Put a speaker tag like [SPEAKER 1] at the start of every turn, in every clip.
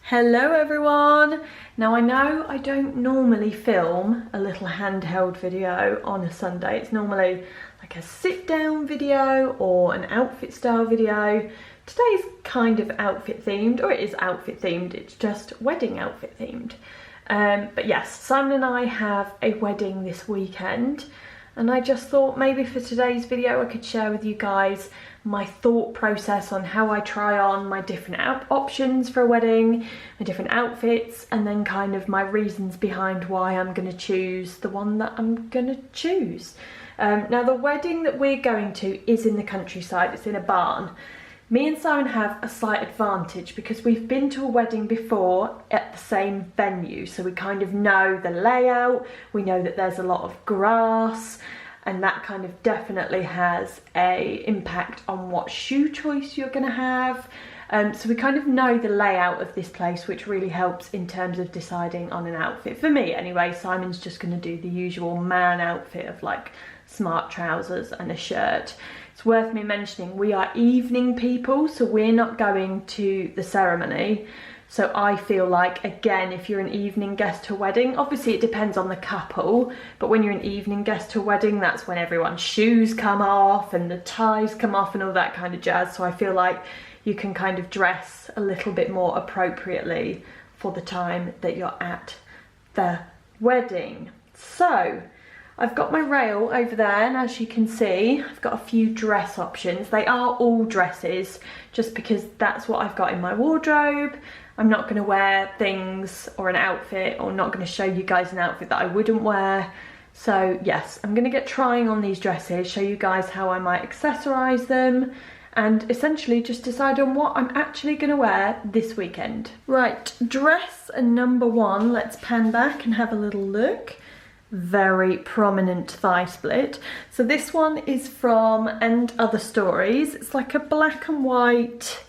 [SPEAKER 1] Hello everyone! Now I know I don't normally film a little handheld video on a Sunday. It's normally like a sit down video or an outfit style video. Today's kind of outfit themed, or it is outfit themed, it's just wedding outfit themed. But yes, Simon and I have a wedding this weekend, and I just thought maybe for today's video I could share with you guys my thought process on how I try on my different options for a wedding, my different outfits, and then kind of my reasons behind why I'm going to choose the one that I'm going to choose. Now the wedding that we're going to is in the countryside, it's in a barn. Me and Simon have a slight advantage because we've been to a wedding before at the same venue, so we kind of know the layout, we know that there's a lot of grass, and that kind of definitely has a impact on what shoe choice you're going to have. So we kind of know the layout of this place, which really helps in terms of deciding on an outfit. For me anyway, Simon's just going to do the usual man outfit of like smart trousers and a shirt. It's worth me mentioning we are evening people, so we're not going to the ceremony. So I feel like, again, if you're an evening guest to a wedding, obviously it depends on the couple, but when you're an evening guest to a wedding, that's when everyone's shoes come off and the ties come off and all that kind of jazz. So I feel like you can kind of dress a little bit more appropriately for the time that you're at the wedding. So I've got my rail over there, and as you can see, I've got a few dress options. They are all dresses, just because that's what I've got in my wardrobe. I'm not going to wear things or an outfit, or not going to show you guys an outfit that I wouldn't wear. So yes, I'm going to get trying on these dresses, show you guys how I might accessorise them, and essentially just decide on what I'm actually going to wear this weekend. Right, dress number one, let's pan back and have a little look. Very prominent thigh split. So this one is from And Other Stories. It's like a black and white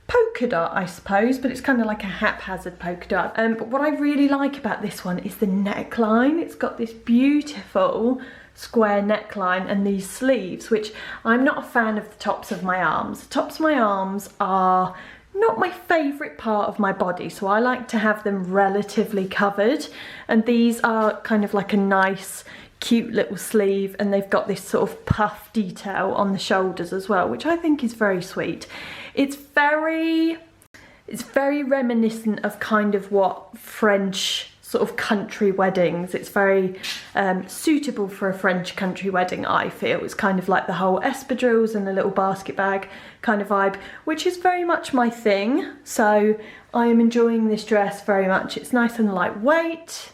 [SPEAKER 1] polka dot, I suppose, but it's kind of like a haphazard polka dot. But what I really like about this one is the neckline. It's got this beautiful square neckline and these sleeves, which I'm not a fan of the tops of my arms. The tops of my arms are not my favourite part of my body, so I like to have them relatively covered, and these are kind of like a nice cute little sleeve, and they've got this sort of puff detail on the shoulders as well, which I think is very sweet. It's very reminiscent of kind of what French sort of country weddings. It's very suitable for a French country wedding, I feel. It's kind of like the whole espadrilles and the little basket bag kind of vibe, which is very much my thing. So I am enjoying this dress very much. It's nice and lightweight.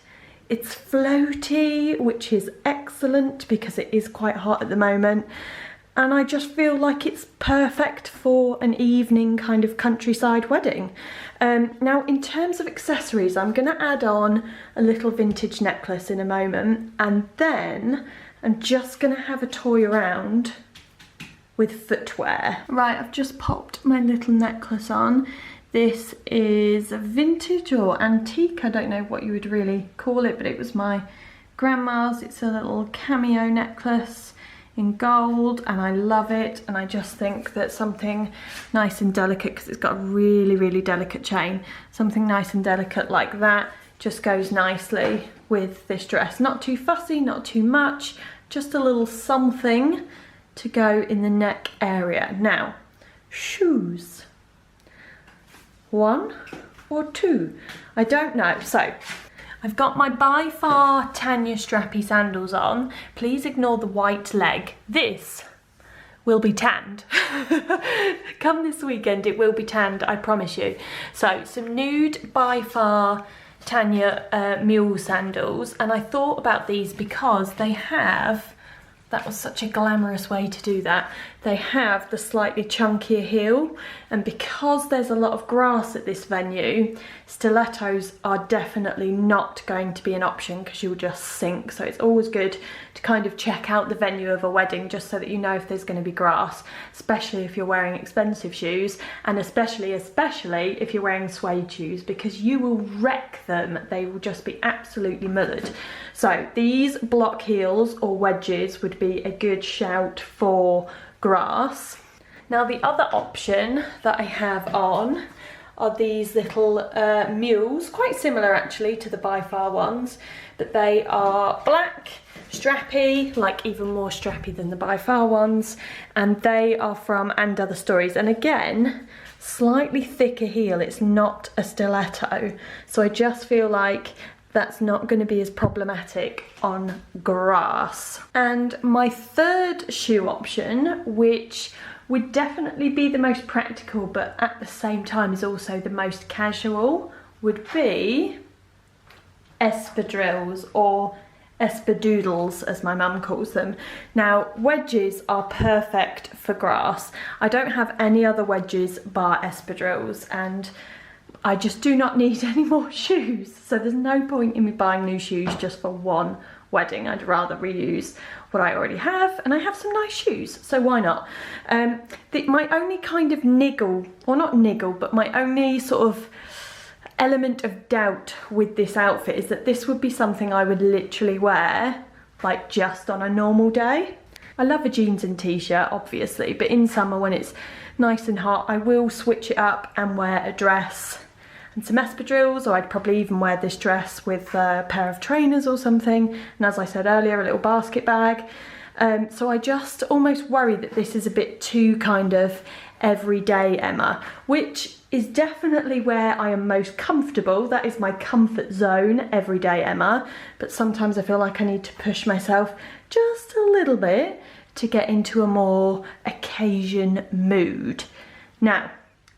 [SPEAKER 1] It's floaty, which is excellent because it is quite hot at the moment. And I just feel like it's perfect for an evening kind of countryside wedding. Now, in terms of accessories, I'm going to add on a little vintage necklace in a moment, and then I'm just going to have a toy around with footwear. Right, I've just popped my little necklace on. This is a vintage or antique, I don't know what you would really call it, but it was my grandma's. It's a little cameo necklace in gold, and I love it, and I just think that something nice and delicate, because it's got a really delicate chain, something nice and delicate like that just goes nicely with this dress. Not too fussy, not too much, just a little something to go in the neck area. Now, shoes. 1 or 2? I don't know. So I've got my by far Tanya strappy sandals on. Please ignore the white leg. This will be tanned. Come this weekend, it will be tanned, I promise you. So some nude by far Tanya Mules sandals, and I thought about these because they have, that was such a glamorous way to do that, they have the slightly chunkier heel, and because there's a lot of grass at this venue, stilettos are definitely not going to be an option because you'll just sink. So it's always good to kind of check out the venue of a wedding just so that you know if there's going to be grass, especially if you're wearing expensive shoes, and especially if you're wearing suede shoes, because you will wreck them. They will just be absolutely mullered. So these block heels or wedges would be a good shout for grass. Now the other option that I have on are these little Mules, quite similar actually to the By Far ones, but they are black, strappy, like even more strappy than the By Far ones, and they are from And Other Stories. And again, slightly thicker heel, it's not a stiletto, so I just feel like that's not going to be as problematic on grass. And my third shoe option, which would definitely be the most practical but at the same time is also the most casual, would be espadrilles, or espadoodles as my mum calls them. Now, wedges are perfect for grass. I don't have any other wedges bar espadrilles, and I just do not need any more shoes, so there's no point in me buying new shoes just for one wedding. I'd rather reuse what I already have, and I have some nice shoes, so why not? My only kind of niggle, or not niggle, but my only sort of element of doubt with this outfit is that this would be something I would literally wear like just on a normal day. I love a jeans and t-shirt obviously, but in summer when it's nice and hot I will switch it up and wear a dress and some espadrilles, or I'd probably even wear this dress with a pair of trainers or something, and as I said earlier, a little basket bag. So I just almost worry that this is a bit too kind of everyday Emma, which is definitely where I am most comfortable. That is my comfort zone, everyday Emma, but sometimes I feel like I need to push myself just a little bit to get into a more occasion mood. Now,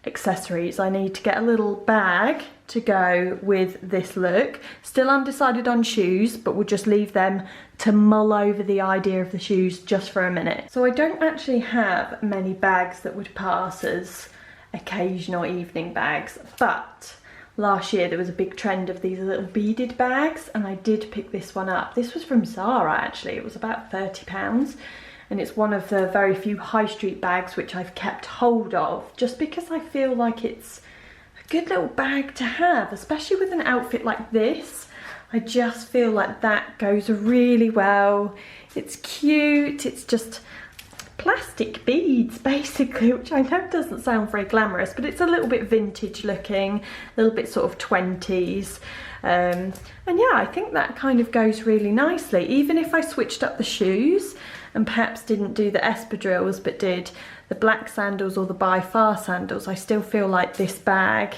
[SPEAKER 1] accessories, I need to get a little bag to go with this look. Still undecided on shoes, but we'll just leave them to mull over the idea of the shoes just for a minute. So I don't actually have many bags that would pass as occasion or evening bags, but last year there was a big trend of these little beaded bags, and I did pick this one up. This was from Zara actually, it was about £30. And it's one of the very few high street bags which I've kept hold of, just because I feel like it's a good little bag to have, especially with an outfit like this. I just feel like that goes really well. It's cute, it's just plastic beads basically, which I know doesn't sound very glamorous, but it's a little bit vintage looking, a little bit sort of 20s. And yeah, I think that kind of goes really nicely. Even if I switched up the shoes and perhaps didn't do the espadrilles but did the black sandals or the By Far sandals, I still feel like this bag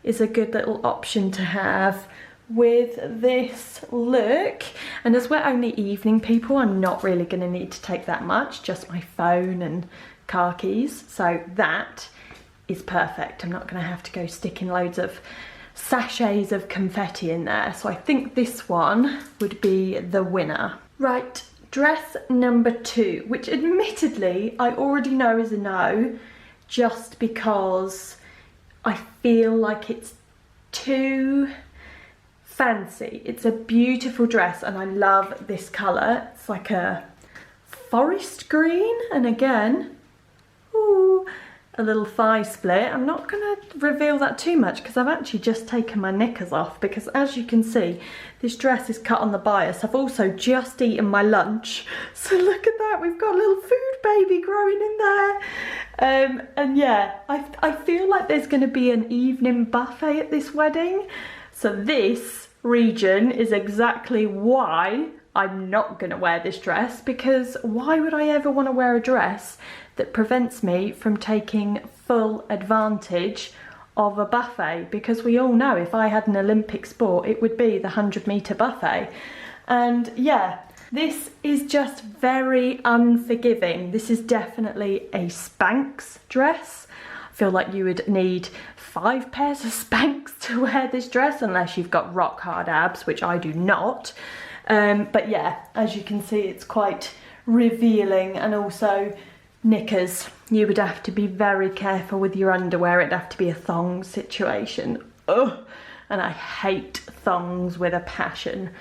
[SPEAKER 1] is a good little option to have with this look. And as we're only evening people, I'm not really going to need to take that much, just my phone and car keys, so that is perfect. I'm not going to have to go sticking loads of sachets of confetti in there, so I think this one would be the winner. Right, dress number 2, which admittedly I already know is a no, just because I feel like it's too fancy. It's a beautiful dress and I love this colour. It's like a forest green, and again, ooh, a little thigh split. I'm not going to reveal that too much because I've actually just taken my knickers off, because as you can see, this dress is cut on the bias. I've also just eaten my lunch, so look at that, we've got a little food baby growing in there. And yeah, I feel like there's going to be an evening buffet at this wedding, so this region is exactly why I'm not going to wear this dress, because why would I ever want to wear a dress that prevents me from taking full advantage of a buffet? Because we all know if I had an Olympic sport, it would be the 100-meter buffet. And yeah, this is just very unforgiving. This is definitely a Spanx dress. I feel like you would need 5 pairs of Spanx to wear this dress, unless you've got rock hard abs, which I do not. But yeah, as you can see, it's quite revealing, and also knickers. You would have to be very careful with your underwear. It'd have to be a thong situation. Ugh, and I hate thongs with a passion.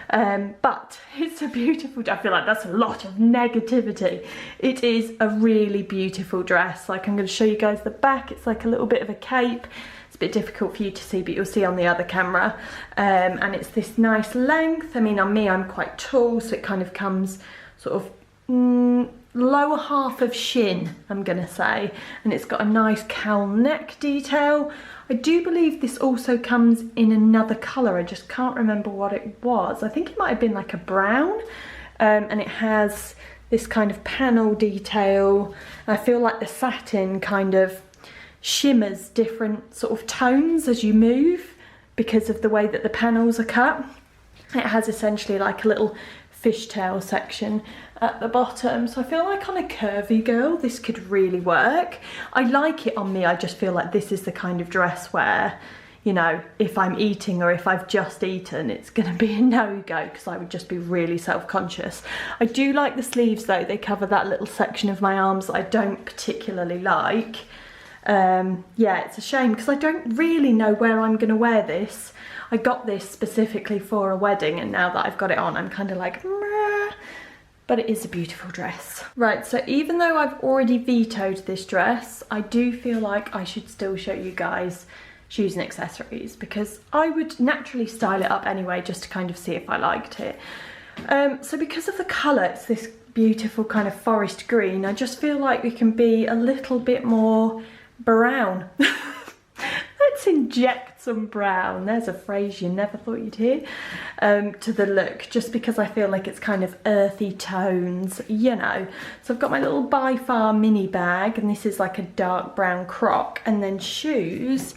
[SPEAKER 1] But it's a beautiful, I feel like that's a lot of negativity. It is a really beautiful dress. Like, I'm going to show you guys the back. It's like a little bit of a cape. It's a bit difficult for you to see, but you'll see on the other camera. And it's this nice length. I mean, on me, I'm quite tall, so it kind of comes sort of lower half of shin, I'm gonna say, and it's got a nice cowl neck detail. I do believe this also comes in another colour, I just can't remember what it was. I think it might have been like a brown, and it has this kind of panel detail. I feel like the satin kind of shimmers different sort of tones as you move because of the way that the panels are cut. It has essentially like a little fishtail section at the bottom, so I feel like on a curvy girl this could really work. I like it on me, I just feel like this is the kind of dress where, you know, if I'm eating or if I've just eaten, it's gonna be a no-go because I would just be really self-conscious. I do like the sleeves though, they cover that little section of my arms that I don't particularly like. Yeah, it's a shame because I don't really know where I'm gonna wear this. I got this specifically for a wedding, and now that I've got it on, I'm kind of like, meh. But it is a beautiful dress. Right, so even though I've already vetoed this dress, I do feel like I should still show you guys shoes and accessories because I would naturally style it up anyway just to kind of see if I liked it. So because of the colour, it's this beautiful kind of forest green, I just feel like we can be a little bit more brown. Let's inject some brown, there's a phrase you never thought you'd hear, to the look, just because I feel like it's kind of earthy tones, you know. So I've got my little By Far mini bag, and this is like a dark brown croc, and then shoes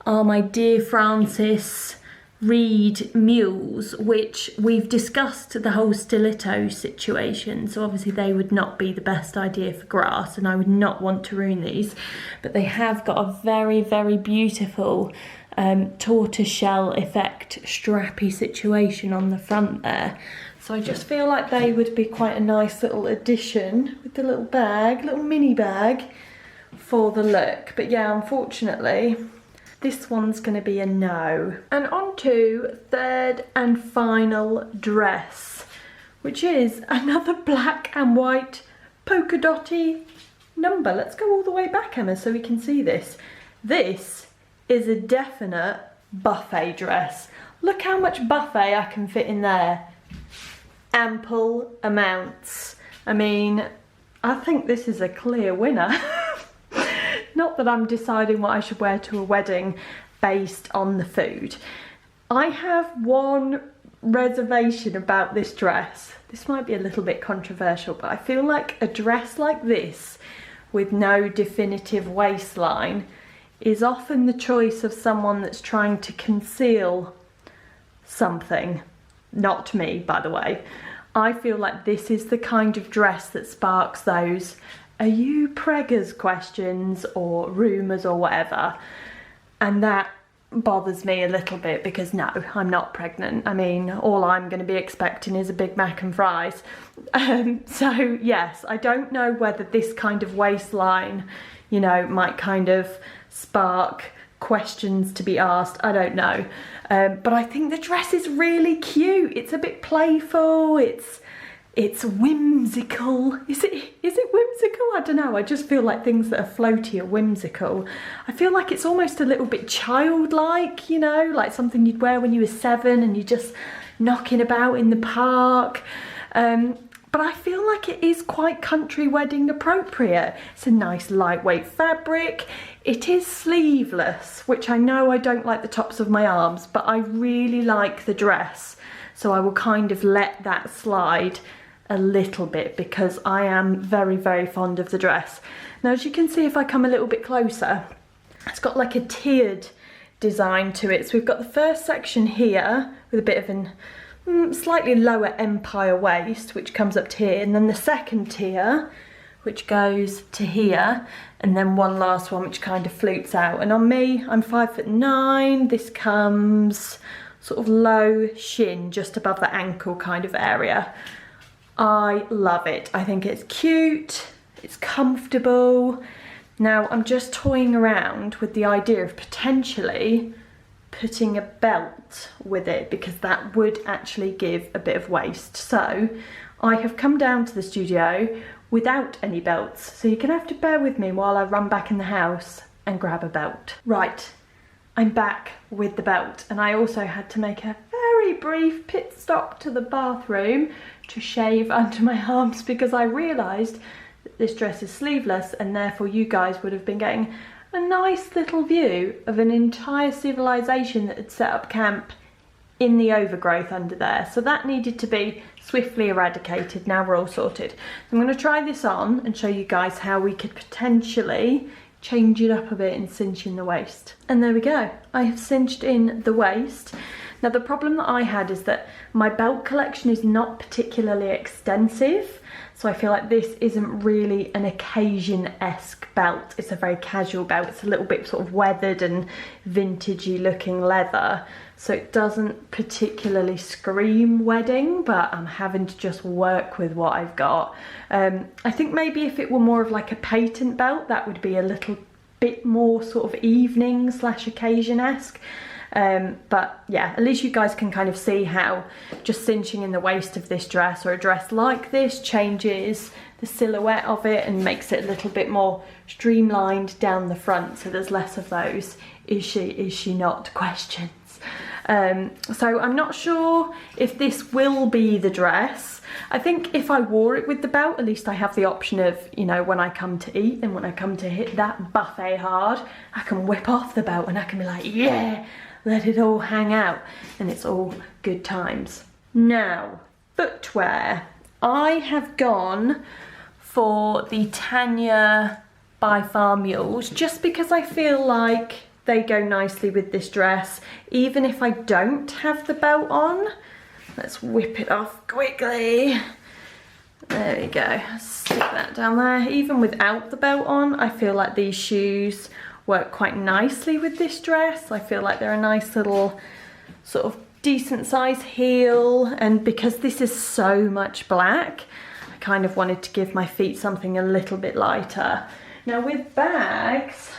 [SPEAKER 1] are my Dear Francis Reed Mules, which we've discussed the whole stiletto situation, so obviously they would not be the best idea for grass and I would not want to ruin these, but they have got a very, very beautiful tortoiseshell effect strappy situation on the front there, so I just feel like they would be quite a nice little addition with the little bag, little mini bag for the look. But yeah, unfortunately this one's going to be a no. And on to third and final dress, which is another black and white polka dotty number. Let's go all the way back, Emma, so we can see this. This is a definite buffet dress. Look how much buffet I can fit in there. Ample amounts. I mean, I think this is a clear winner. Not that I'm deciding what I should wear to a wedding based on the food. I have one reservation about this dress. This might be a little bit controversial, but I feel like a dress like this with no definitive waistline is often the choice of someone that's trying to conceal something. Not me, by the way. I feel like this is the kind of dress that sparks those "are you preggers" questions or rumours or whatever, and that bothers me a little bit because no, I'm not pregnant. I mean, all I'm going to be expecting is a Big Mac and fries. So yes, I don't know whether this kind of waistline, you know, might kind of spark questions to be asked. I don't know, but I think the dress is really cute. It's a bit playful, it's whimsical. Is it whimsical? I don't know. I just feel like things that are floaty are whimsical. I feel like it's almost a little bit childlike, you know, like something you'd wear when you were 7 and you're just knocking about in the park. But I feel like it is quite country wedding appropriate. It's a nice lightweight fabric. It is sleeveless, which I know I don't like the tops of my arms, but I really like the dress. So I will kind of let that slide a little bit because I am very, very fond of the dress. Now, as you can see, if I come a little bit closer, it's got like a tiered design to it. So we've got the first section here with a bit of an slightly lower empire waist, which comes up to here, and then the second tier, which goes to here, and then one last one which kind of flutes out. And on me, I'm 5'9". This comes sort of low shin, just above the ankle kind of area. I love it. I think it's cute, it's comfortable. Now I'm just toying around with the idea of potentially putting a belt with it because that would actually give a bit of waist. So I have come down to the studio without any belts, so you're gonna have to bear with me while I run back in the house and grab a belt. Right, I'm back with the belt, and I also had to make a very, very brief pit stop to the bathroom to shave under my arms because I realised that this dress is sleeveless and therefore you guys would have been getting a nice little view of an entire civilization that had set up camp in the overgrowth under there. So that needed to be swiftly eradicated. Now we're all sorted. I'm going to try this on and show you guys how we could potentially change it up a bit and cinch in the waist. And there we go. I have cinched in the waist. Now the problem that I had is that my belt collection is not particularly extensive. So I feel like this isn't really an occasion-esque belt. It's a very casual belt. It's a little bit sort of weathered and vintagey looking leather. So it doesn't particularly scream wedding, but I'm having to just work with what I've got. I think maybe if it were more of like a patent belt, that would be a little bit more sort of evening / occasion-esque. But yeah, at least you guys can kind of see how just cinching in the waist of this dress or a dress like this changes the silhouette of it and makes it a little bit more streamlined down the front, so there's less of those is she not questions. So I'm not sure if this will be the dress. I think if I wore it with the belt, at least I have the option of, you know, when I come to eat and when I come to hit that buffet hard, I can whip off the belt and I can be like, yeah, let it all hang out, and it's all good times. Now, footwear. I have gone for the Tanya by Far Mules just because I feel like they go nicely with this dress, even if I don't have the belt on. Let's whip it off quickly. There we go, stick that down there. Even without the belt on, I feel like these shoes work quite nicely with this dress. I feel like they're a nice little sort of decent size heel, and because this is so much black, I kind of wanted to give my feet something a little bit lighter. Now with bags,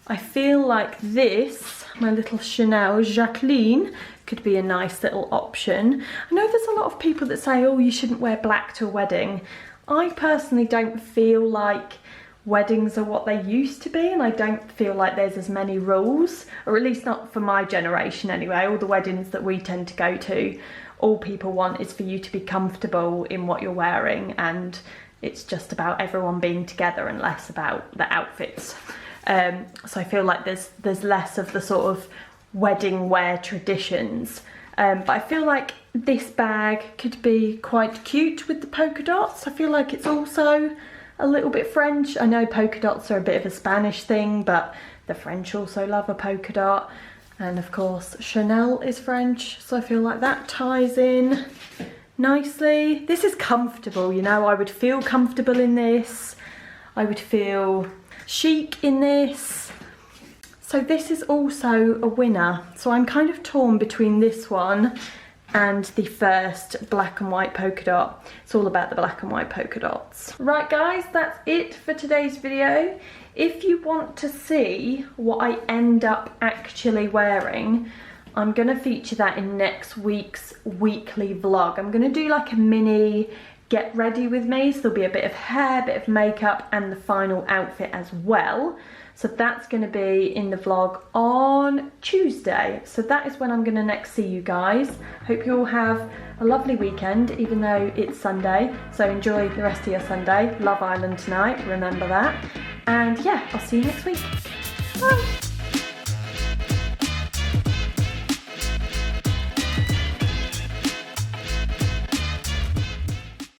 [SPEAKER 1] I feel like this, my little Chanel Jacqueline, could be a nice little option. I know there's a lot of people that say, oh, you shouldn't wear black to a wedding. I personally don't feel like weddings are what they used to be, and I don't feel like there's as many rules, or at least not for my generation anyway. All the weddings that we tend to go to, all people want is for you to be comfortable in what you're wearing, and it's just about everyone being together and less about the outfits. So I feel like there's less of the sort of wedding wear traditions, but I feel like this bag could be quite cute with the polka dots. I feel like it's also a little bit French. I know polka dots are a bit of a Spanish thing, but the French also love a polka dot. And of course, Chanel is French, so I feel like that ties in nicely. This is comfortable, you know, I would feel comfortable in this. I would feel chic in this. So this is also a winner. So I'm kind of torn between this one and the first black and white polka dot. It's all about the black and white polka dots. Right guys, that's it for today's video. If you want to see what I end up actually wearing, I'm gonna feature that in next week's weekly vlog. I'm gonna do like a mini get ready with me, so there'll be a bit of hair, bit of makeup, and the final outfit as well. So that's going to be in the vlog on Tuesday. So that is when I'm going to next see you guys. Hope you all have a lovely weekend, even though it's Sunday. So enjoy the rest of your Sunday. Love Island tonight, remember that. And yeah, I'll see you next week. Bye.